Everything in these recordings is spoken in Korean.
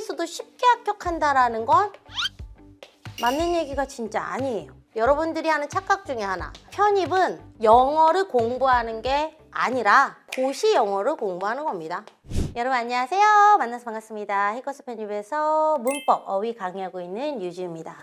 노베이스도 쉽게 합격한다라는 건 맞는 얘기가 진짜 아니에요. 여러분들이 하는 착각 중에 하나, 편입은 영어를 공부하는 게 아니라 고시 영어를 공부하는 겁니다. 여러분 안녕하세요. 만나서 반갑습니다. 히커스 편입에서 문법, 어휘 강의하고 있는 유주입니다.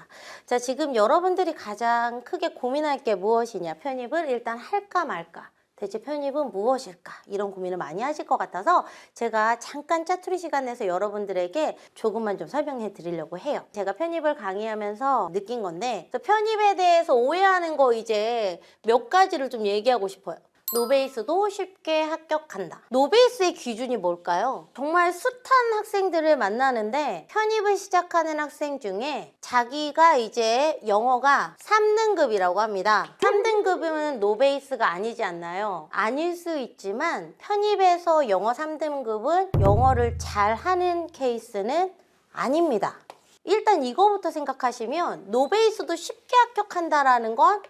자, 지금 여러분들이 가장 크게 고민할 게 무엇이냐, 편입을 일단 할까 말까, 대체 편입은 무엇일까, 이런 고민을 많이 하실 것 같아서 제가 잠깐 짜투리 시간 내서 여러분들에게 조금만 좀 설명해 드리려고 해요. 제가 편입을 강의하면서 느낀 건데, 편입에 대해서 오해하는 거 이제 몇 가지를 좀 얘기하고 싶어요. 노베이스도 쉽게 합격한다. 노베이스의 기준이 뭘까요? 정말 숱한 학생들을 만나는데 편입을 시작하는 학생 중에 자기가 이제 영어가 3등급이라고 합니다. 3등급이면 노베이스가 아니지 않나요? 아닐 수 있지만 편입에서 영어 3등급은 영어를 잘하는 케이스는 아닙니다. 일단 이거부터 생각하시면 노베이스도 쉽게 합격한다라는 건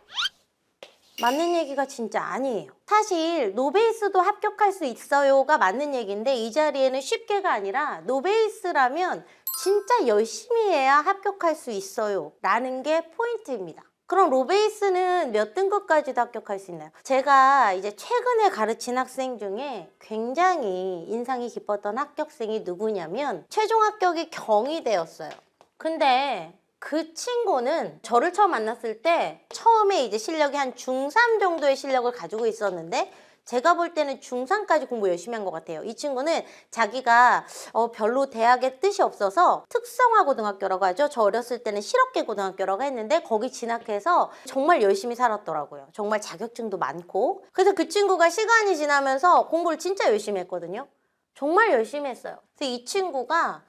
맞는 얘기가 진짜 아니에요. 사실 노베이스도 합격할 수 있어요가 맞는 얘기인데, 이 자리에는 쉽게가 아니라 노베이스라면 진짜 열심히 해야 합격할 수 있어요 라는 게 포인트입니다. 그럼 노베이스는 몇 등급까지도 합격할 수 있나요? 제가 이제 최근에 가르친 학생 중에 굉장히 인상이 깊었던 합격생이 누구냐면 최종 합격이 경희대였어요. 근데 그 친구는 저를 처음 만났을 때 처음에 이제 실력이 한 중3 정도의 실력을 가지고 있었는데, 제가 볼 때는 중3까지 공부 열심히 한 것 같아요. 이 친구는 자기가 별로 대학에 뜻이 없어서 특성화고등학교라고 하죠. 저 어렸을 때는 실업계 고등학교라고 했는데 거기 진학해서 정말 열심히 살았더라고요. 정말 자격증도 많고. 그래서 그 친구가 시간이 지나면서 공부를 진짜 열심히 했거든요. 정말 열심히 했어요. 그래서 이 친구가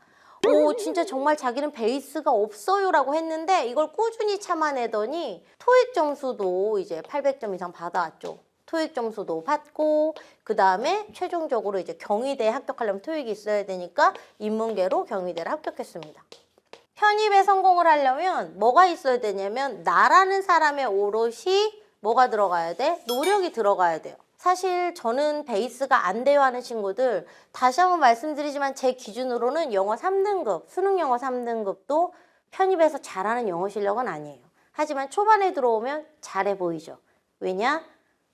진짜 정말 자기는 베이스가 없어요 라고 했는데 이걸 꾸준히 참아내더니 토익 점수도 이제 800점 이상 받아왔죠. 토익 점수도 받고, 그 다음에 최종적으로 이제 경희대에 합격하려면 토익이 있어야 되니까 인문계로 경희대를 합격했습니다. 편입에 성공을 하려면 뭐가 있어야 되냐면, 나라는 사람의 오롯이 뭐가 들어가야 돼? 노력이 들어가야 돼요. 사실 저는 베이스가 안 돼요 하는 친구들, 다시 한번 말씀드리지만 제 기준으로는 영어 3등급, 수능 영어 3등급도 편입에서 잘하는 영어 실력은 아니에요. 하지만 초반에 들어오면 잘해 보이죠. 왜냐?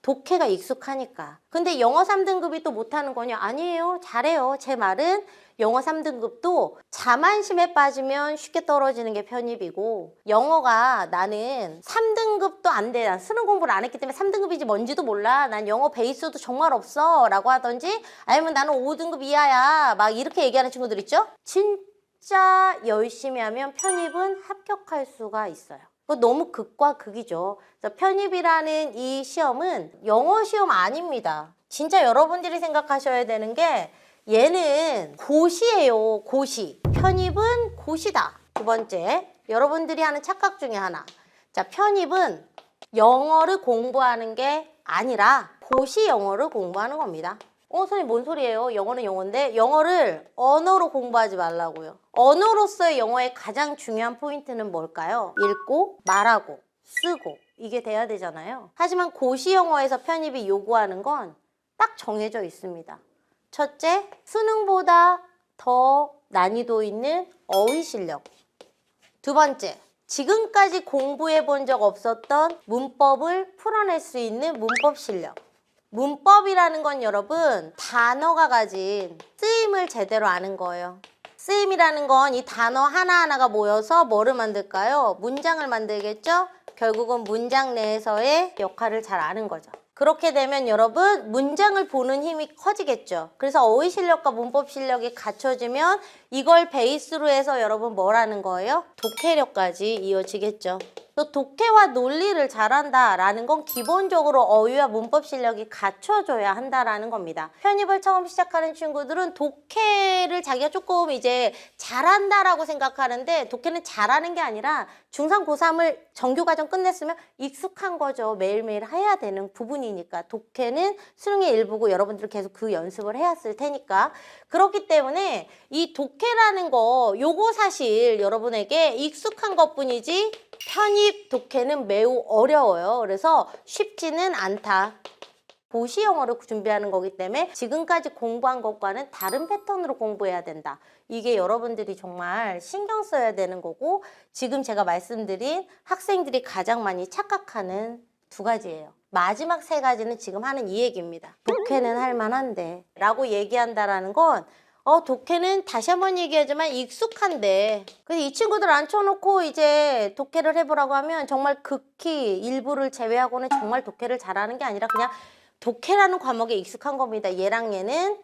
독해가 익숙하니까. 근데 영어 3등급이 또 못하는 거냐? 아니에요. 잘해요. 제 말은 영어 3등급도 자만심에 빠지면 쉽게 떨어지는 게 편입이고, 영어가 나는 3등급도 안 돼, 난 수능 공부를 안 했기 때문에 3등급인지 뭔지도 몰라, 난 영어 베이스도 정말 없어 라고 하던지, 아니면 나는 5등급 이하야, 막 이렇게 얘기하는 친구들 있죠? 진짜 열심히 하면 편입은 합격할 수가 있어요. 너무 극과 극이죠. 그래서 편입이라는 이 시험은 영어 시험 아닙니다. 진짜 여러분들이 생각하셔야 되는 게, 얘는 고시예요. 고시. 편입은 고시다. 두 번째, 여러분들이 하는 착각 중에 하나. 자, 편입은 영어를 공부하는 게 아니라 고시 영어를 공부하는 겁니다. 선생님 뭔 소리예요? 영어는 영어인데 영어를 언어로 공부하지 말라고요. 언어로서의 영어의 가장 중요한 포인트는 뭘까요? 읽고 말하고 쓰고, 이게 돼야 되잖아요. 하지만 고시 영어에서 편입이 요구하는 건 딱 정해져 있습니다. 첫째, 수능보다 더 난이도 있는 어휘 실력. 두 번째, 지금까지 공부해 본 적 없었던 문법을 풀어낼 수 있는 문법 실력. 문법이라는 건 여러분, 단어가 가진 쓰임을 제대로 아는 거예요. 쓰임이라는 건 이 단어 하나하나가 모여서 뭐를 만들까요? 문장을 만들겠죠? 결국은 문장 내에서의 역할을 잘 아는 거죠. 그렇게 되면 여러분, 문장을 보는 힘이 커지겠죠. 그래서 어휘 실력과 문법 실력이 갖춰지면 이걸 베이스로 해서 여러분 뭐라는 거예요? 독해력까지 이어지겠죠. 또 독해와 논리를 잘한다라는 건 기본적으로 어휘와 문법 실력이 갖춰져야 한다라는 겁니다. 편입을 처음 시작하는 친구들은 독해를 자기가 조금 이제 잘한다라고 생각하는데, 독해는 잘하는 게 아니라 중3, 고3을 정규과정 끝냈으면 익숙한 거죠. 매일매일 해야 되는 부분이니까. 독해는 수능의 일부고 여러분들 계속 그 연습을 해왔을 테니까. 그렇기 때문에 이 독해라는 거, 요거 사실 여러분에게 익숙한 것뿐이지 편입 독해는 매우 어려워요. 그래서 쉽지는 않다. 고시 영어를 준비하는 거기 때문에 지금까지 공부한 것과는 다른 패턴으로 공부해야 된다. 이게 여러분들이 정말 신경 써야 되는 거고, 지금 제가 말씀드린 학생들이 가장 많이 착각하는 두 가지예요. 마지막 세 가지는 지금 하는 이 얘기입니다. 독해는 할 만한데 라고 얘기한다라는 건 독해는 다시 한번 얘기하지만 익숙한데, 그래서 이 친구들 앉혀놓고 이제 독해를 해보라고 하면 정말 극히 일부를 제외하고는 정말 독해를 잘하는 게 아니라 그냥 독해라는 과목에 익숙한 겁니다. 얘랑 얘는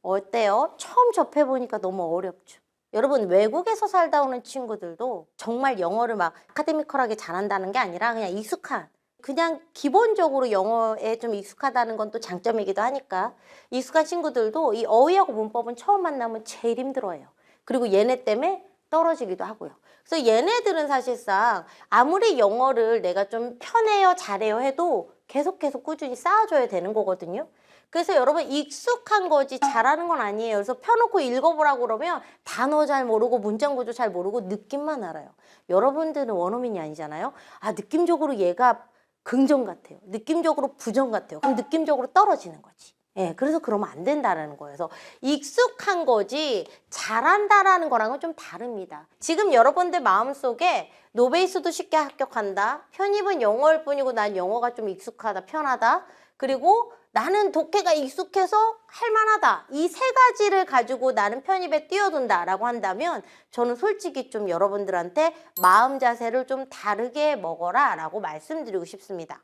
어때요? 처음 접해보니까 너무 어렵죠. 여러분, 외국에서 살다 오는 친구들도 정말 영어를 막 아카데미컬하게 잘한다는 게 아니라 그냥 익숙한, 그냥 기본적으로 영어에 좀 익숙하다는 건 또 장점이기도 하니까 익숙한 친구들도 이 어휘하고 문법은 처음 만나면 제일 힘들어해요. 그리고 얘네 때문에 떨어지기도 하고요. 그래서 얘네들은 사실상 아무리 영어를 내가 좀 편해요, 잘해요 해도 계속 꾸준히 쌓아줘야 되는 거거든요. 그래서 여러분, 익숙한 거지 잘하는 건 아니에요. 그래서 펴놓고 읽어보라고 그러면 단어 잘 모르고 문장 구조 잘 모르고 느낌만 알아요. 여러분들은 원어민이 아니잖아요. 아, 느낌적으로 얘가 긍정 같아요. 느낌적으로 부정 같아요. 그럼 느낌적으로 떨어지는 거지. 예, 그래서 그러면 안 된다는 거예요. 그래서 익숙한 거지 잘한다라는 거랑은 좀 다릅니다. 지금 여러분들 마음속에 노베이스도 쉽게 합격한다. 편입은 영어일 뿐이고 난 영어가 좀 익숙하다, 편하다. 그리고 나는 독해가 익숙해서 할만하다. 이 세 가지를 가지고 나는 편입에 뛰어든다 라고 한다면 저는 솔직히 좀 여러분들한테 마음 자세를 좀 다르게 먹어라 라고 말씀드리고 싶습니다.